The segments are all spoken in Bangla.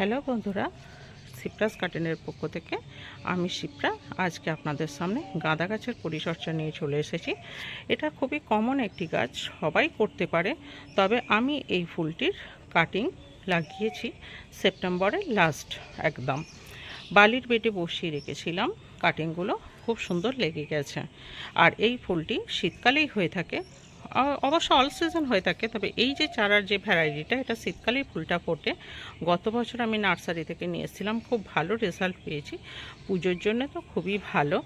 হ্যালো বন্ধুরা, সিপ্রাস গার্ডেনের পক্ষ থেকে আমি শিপ্রা। আজকে আপনাদের সামনে গাঁদা গাছের পরিচর্যা নিয়ে চলে এসেছি। এটা খুবই কমন একটি গাছ, সবাই করতে পারে। তবে আমি এই ফুলটির কাটিং লাগিয়েছি সেপ্টেম্বরের লাস্ট। একদম বালির বেডে বসিয়ে রেখেছিলাম, কাটিংগুলো খুব সুন্দর লেগে গেছে। আর এই ফুলটি শীতকালেই হয়ে থাকে, অবশ্য অল সিজন হয়ে থাকে। তবে এই যে চারার যে ভ্যারাইটিটা, এটা শীতকালেই ফুলটা ফোটে। গত বছর আমি নার্সারি থেকে নিয়ে এসেছিলাম, খুব ভালো রেজাল্ট পেয়েছি। পুজোর জন্য তো খুবই ভালো,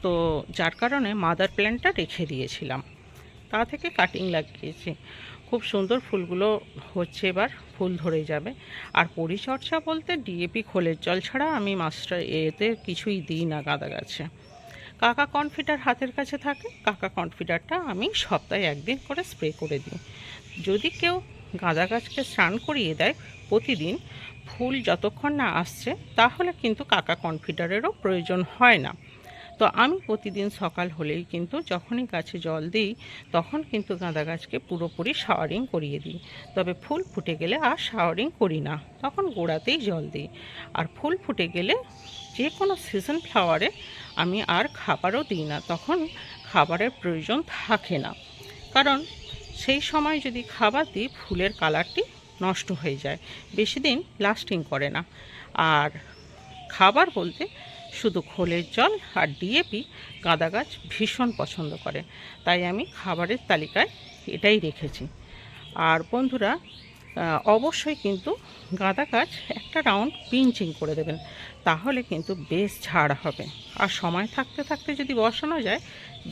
তো যার কারণে মাদার প্ল্যান্টটা রেখে দিয়েছিলাম, তা থেকে কাটিং লাগিয়েছি। খুব সুন্দর ফুলগুলো হচ্ছে, এবার ফুল ধরে যাবে। আর পরিচর্যা বলতে ডিএপি, খোলের জল ছাড়া আমি মাস্টার এতে কিছুই দিই না গাঁদা গাছে। কাকা কনফিডার হাতের কাছে থাকে, কাকা কনফিডারটা আমি সপ্তাহে একদিন করে স্প্রে করে দিই। যদি কেউ গাঁদা গাছকে স্নান করিয়ে দেয় প্রতিদিন, ফুল যতক্ষণ না আসছে, তাহলে কিন্তু কাকা কনফিডারেরও প্রয়োজন হয় না। তো আমি প্রতিদিন সকাল হলেই কিন্তু যখনই গাছে জল দিই, তখন কিন্তু গাঁদা গাছকে পুরোপুরি শাওয়ারিং করিয়ে দিই। তবে ফুল ফুটে গেলে আর শাওয়ারিং করি না, তখন গোড়াতেই জল দিই। আর ফুল ফুটে গেলে যে কোনো সিজন ফ্লাওয়ারে আমি আর খাবারও দিই না, তখন খাবারের প্রয়োজন থাকে না। কারণ সেই সময় যদি খাবার দিই, ফুলের কালারটি নষ্ট হয়ে যায়, বেশি দিন লাস্টিং করে না। আর খাবার বলতে শুধু খোলের জল আর ডিএপি গাঁদা গাছ ভীষণ পছন্দ করে, তাই আমি খাবারের তালিকায় এটাই রেখেছি। আর বন্ধুরা, অবশ্যই কিন্তু গাঁদা গাছ একটা রাউন্ড পিঞ্চিং করে দেবেন, তাহলে কিন্তু বেশ ঝাড় হবে। আর সময় থাকতে থাকতে যদি বসানো যায়,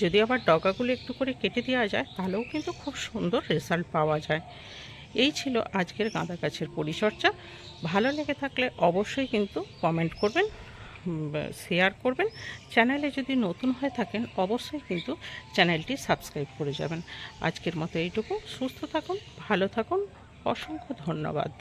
যদি আবার ডগাগুলো একটু করে কেটে দেওয়া যায়, তাহলেও কিন্তু খুব সুন্দর রেজাল্ট পাওয়া যায়। এই ছিল আজকের গাঁদা গাছের পরিচর্যা। ভালো লেগে থাকলে অবশ্যই কিন্তু কমেন্ট করবেন, শেয়ার করবেন। চ্যানেলে যদি নতুন হয়ে থাকেন, অবশ্যই কিন্তু চ্যানেলটি সাবস্ক্রাইব করে যাবেন। আজকের মতো এইটুকু। সুস্থ থাকুন, ভালো থাকুন, অসংখ্য ধন্যবাদ।